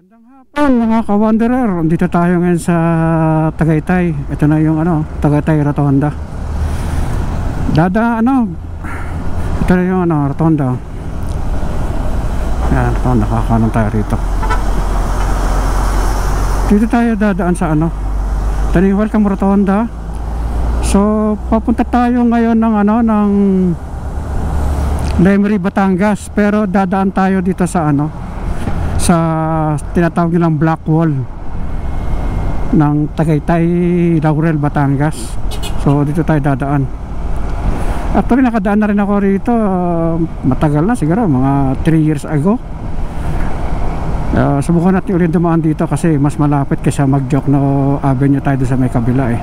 Magandang hapon mga ka-wanderer. Dito tayo ngayon sa Tagaytay. Ito na yung Tagaytay Rotonda. Ito na yung Rotonda. Yan, nakakanan tayo rito. Dito tayo dadaan sa ito na yung Welcome Rotonda. So papunta tayo ngayon ng Lemery, Batangas. Pero dadaan tayo dito sa sa tinatawag nilang Black Wall ng Tagaytay, Laurel, Batangas. So dito tayo dadaan. Actually nakadaan na rin ako rito matagal na, siguro mga 3 years ago. Subukan natin ulit dumaan dito kasi mas malapit kaysa mag-joke na avenue tayo sa may kabila eh.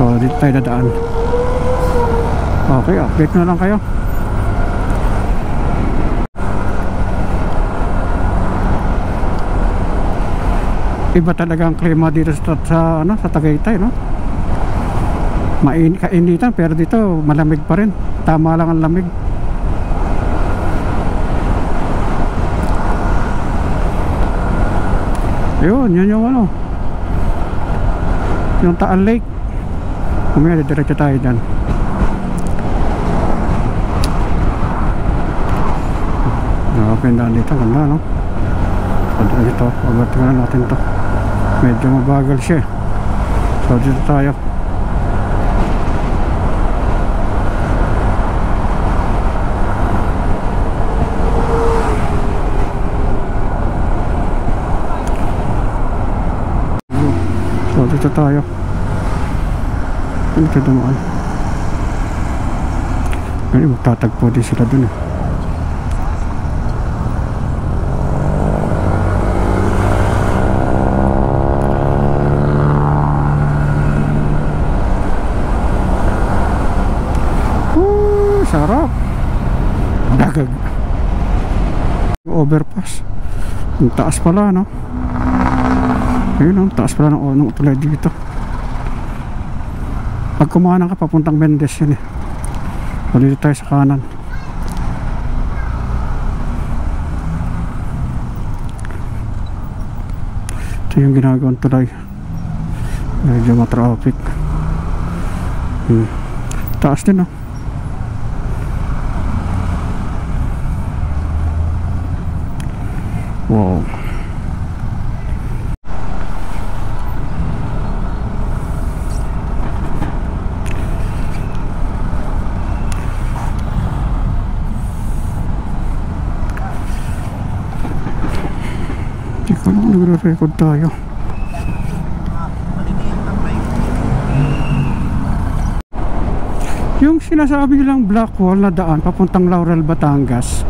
So dito tayo dadaan. Okay, update na lang kayo. Iba talaga ang klima dito sa Tagaytay, no? Kainitan pero dito malamig pa rin. Tama lang ang lamig. Yun yung yung Taal Lake. Kumaya diretso tayo dyan. Nakapindaan dito, ganda, no? Pwede ito, pagbatingan natin to. Medyo mabagal siya. So dito tayo. So dito tayo. Dito dumaan. Ngayon magtatagpo din sila dun eh. Sarap. Dagag. Overpass. Ang taas pala, no? Ayun, ang taas pala ng tulay dito. Pag kumanan ka papuntang Mendes yun eh. O dito tayo sa kanan. Ito yung ginagawang tulay. Medyo matraffic. Taas din, no? Wow. Hindi ko lang nagre-record tayo. Yung sinasabi nilang Black Wall na daan papuntang Laurel, Batangas,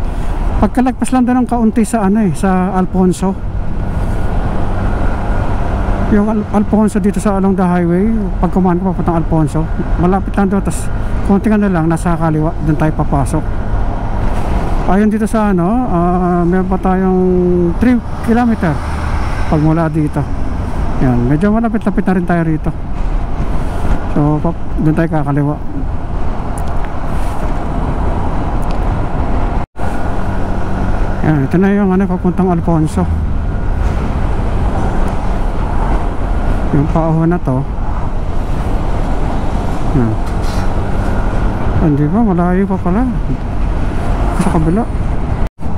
pagkalagpas lang doon ng kaunti sa sa Alfonso. Yung Alfonso dito sa along the highway, pag kumanan ka papuntang Alfonso, malapit lang doon, tapos konting lang nasa kaliwa, doon tayo papasok. Ayun dito sa meron pa tayong 3 kilometer pag mula dito. Yan, medyo malapit-lapit na rin tayo rito. So doon tayo kakaliwa. Yan, ito na yung papuntang Alfonso. Yung pauho na to. Yan. Hindi ba? Malayo pa pala. Sa kabila.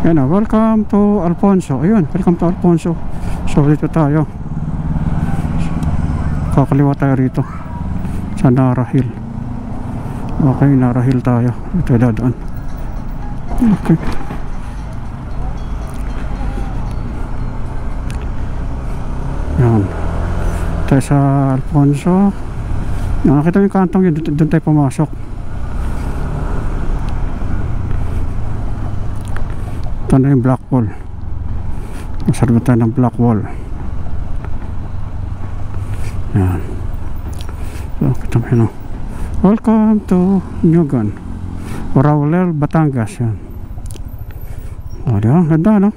Yan, welcome to Alfonso. Ayun, welcome to Alfonso. So dito tayo. Kakaliwa tayo rito sa Nara Hill. Okay, Nara Hill tayo. Ito dadaan. Okay. Yan. Tayo sa Alfonso. Nakakita mo yung kantong yun, doon tayo pumasok. Ito na yung Black Wall. Masarap tayo ng Black Wall. Yan. So, kita mo yun. Welcome to Nyugan, Laurel, Batangas. Yan. O, diba? Ganda, no?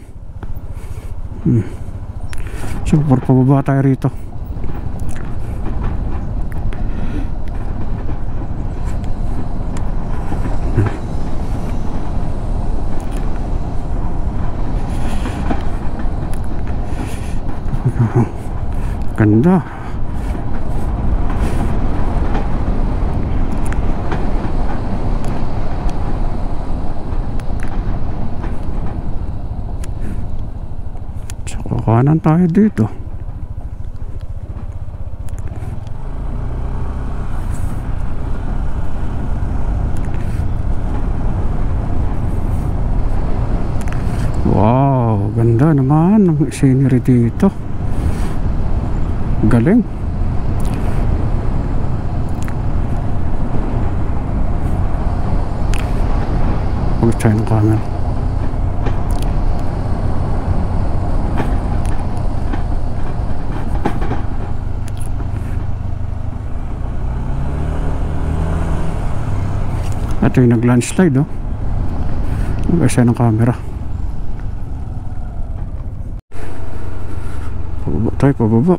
Super pababa tayo rito. Ganda. Tsaka kanan tayo dito. Wow, ganda naman ng scenery dito. Galing. Huwag tayo ng camera. Ito yung nag-landslide, oh. Mag-isa ng camera. Pababa tayo, pababa.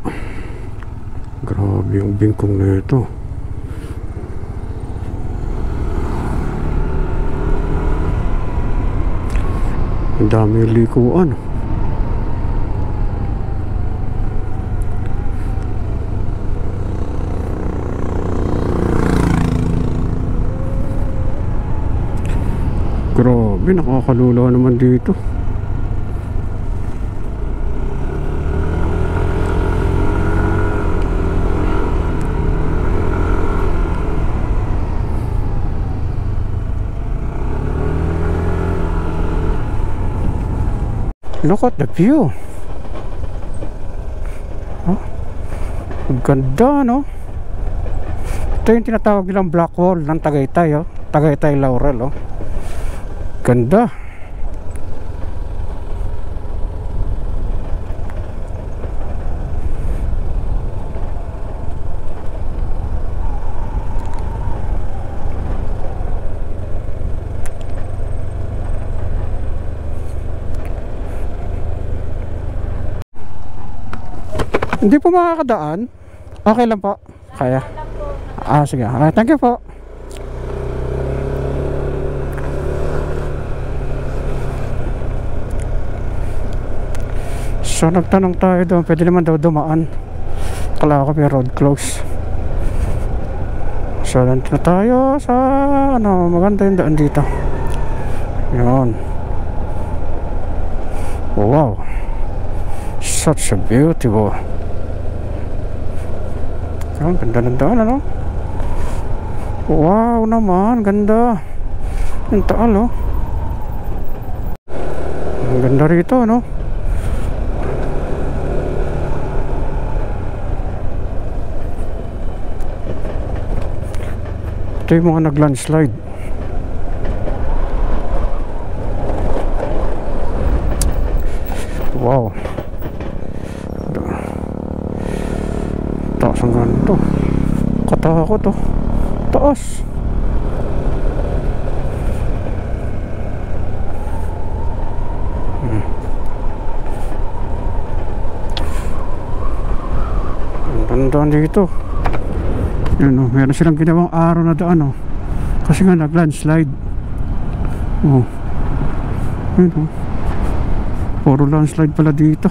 Grabe yung bingkong na ito. Ang dami yung likuan. Grabe, nakakalula naman dito. Look at the view. Oh, ganda, no? Ito yung tinatawag nilang black wall ng Tagaytay, oh. Tagaytay Laurel, oh. Ganda. Hindi po makakadaan. Okay lang po. Kaya. Sige. Okay, thank you po. So nagtanong tayo doon, pwede naman daw dumaan. Kala ko may road close. So nandito na tayo sa ano, maganda yung daan dito. Yun. Wow. Such a beautiful. Ang ganda ng daan, ano? Wow naman, ganda. Yung taal, oh. Ang ganda rito, no? Ito yung mga nag-landslide. Wow. Taas ang ganito. Katakot, oh. Taas. Ang ganda dito. Yun, oh, meron silang ginawang araw na daan, oh. Kasi nga nag-landslide. Oh. Yun, oh. Puro landslide pala dito.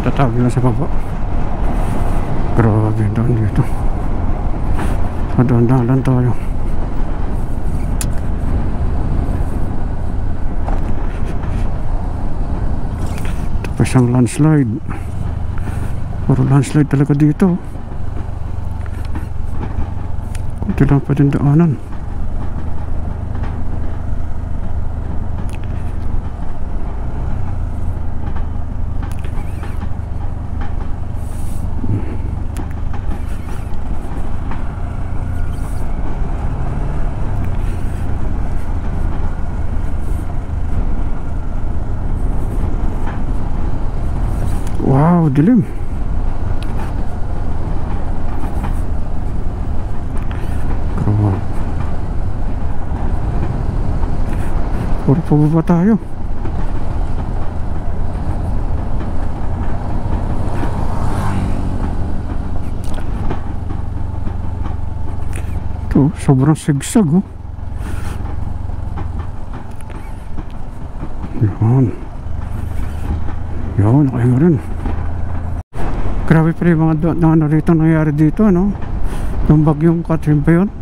Tatawag nila sa baba. Grabe yung daan dito. Madaan-daan lang tayo. Tapos ang landslide. Puro landslide talaga dito. Kunti lang pa din daanan. Wow, dilim. Grabe. Puro pababa tayo. Sobrang sigsag, oh. Yan, nakahinga rin. Grabe pa rin mga ano rito nangyari dito, no? Yung bagyong Catherine pa yun.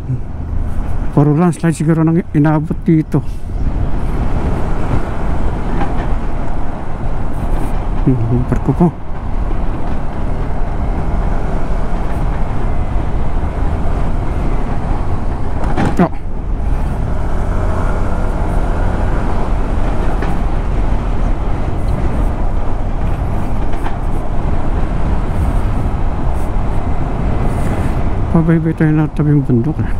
Puro landslide siguro nang inabot dito. Barko po. Oh. Pabaybay tayo na tabing bundok, eh.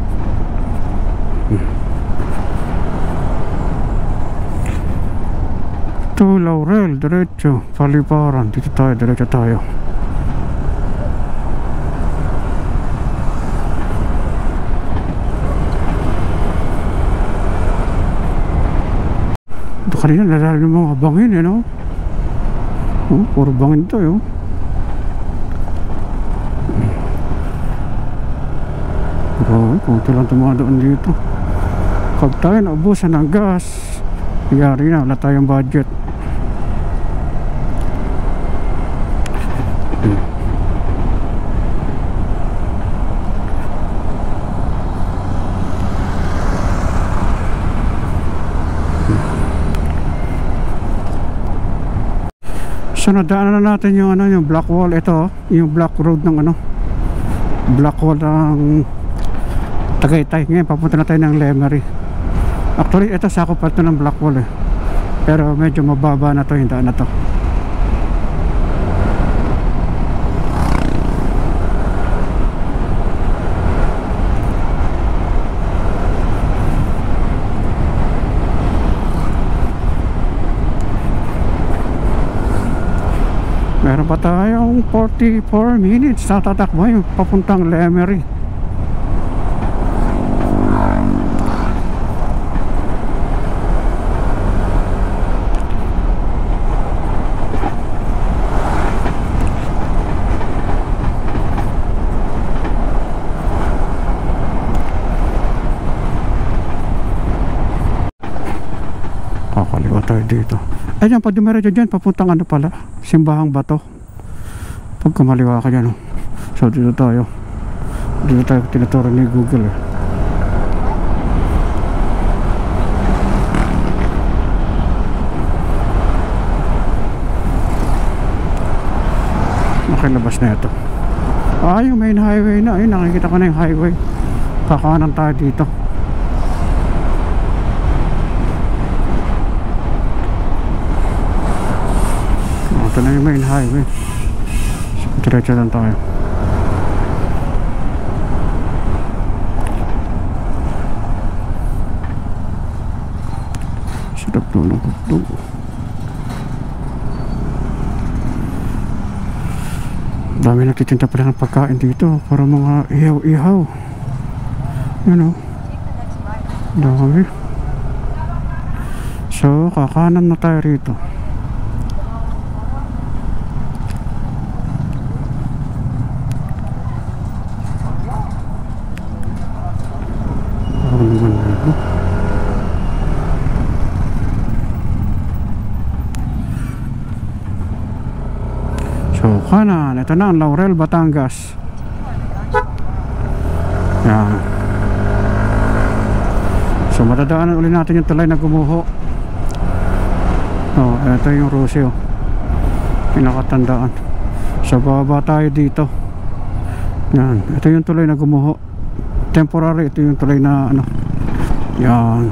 Ito Laurel, diretso paliparan, dito tayo, diretso tayo. Ito kanina nalalim ng mga bangin, eh, no? Oh, puro bangin to, eh, oh. Pero kung lang tumadaan dito, pag tayo naubusan ng gas, yari na, wala tayong budget. So nadaanan na natin yung ano, yung black wall. Ito, yung black road ng ano, black wall ng Tagaytay. Ngayon papunta na tayo ng Lemery. Actually ito sakop pa ito ng black wall, eh. Pero medyo mababa na to yung daan na to. Meron pa tayong 44 minutes na tatakbo yung papuntang Lemery. Kakaliwa tayo dito. Ayan, pag dumiretso dyan, papuntang ano pala, Simbahang Bato. Pag kumaliwa ka dyan, oh. So dito tayo tinuturo ni Google, eh. Nakilabas na ito. Yung main highway na. Ayun, nakikita ko na yung highway. Kakanan tayo dito. Ito na yung main highway. So, diretso lang tayo. Sarap doon ng hotdog. Dami nagtitinda pala ng pagkain dito. Para mga ihaw-ihaw. Yan, oh. Dami. So kakanan na tayo rito. So kanan, ito na ang Laurel, Batangas. Yan. So matadaanan ulit natin yung tulay na gumuho. Ito yung Rocio, pinakatandaan. So bababa tayo dito. Yan, ito yung tulay na gumuho. Temporary, ito yung tulay na ano. Yan.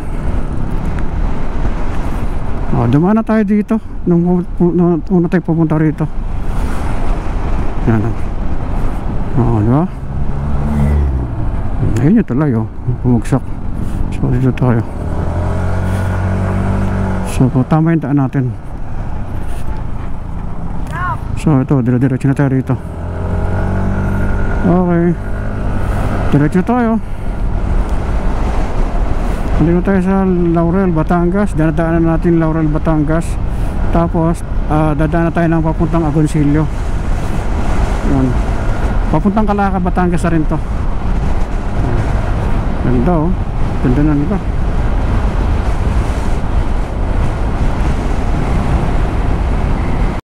Dumaan na tayo dito nung una tayo pupunta rito. Yan. Diba? Ayun yung tulay, oh. Bumagsak. So dito tayo. So tama yung daan natin. So ito, dire-diretso na tayo rito. Okay, diretso tayo. Dito tayo sa Laurel, Batangas. Dadaanan natin Laurel, Batangas. Tapos dadaanan tayo ng papuntang Agoncillo. Yan. Papuntang Calaca, Batangas na rin to. Ganda oh. Ganda na nila.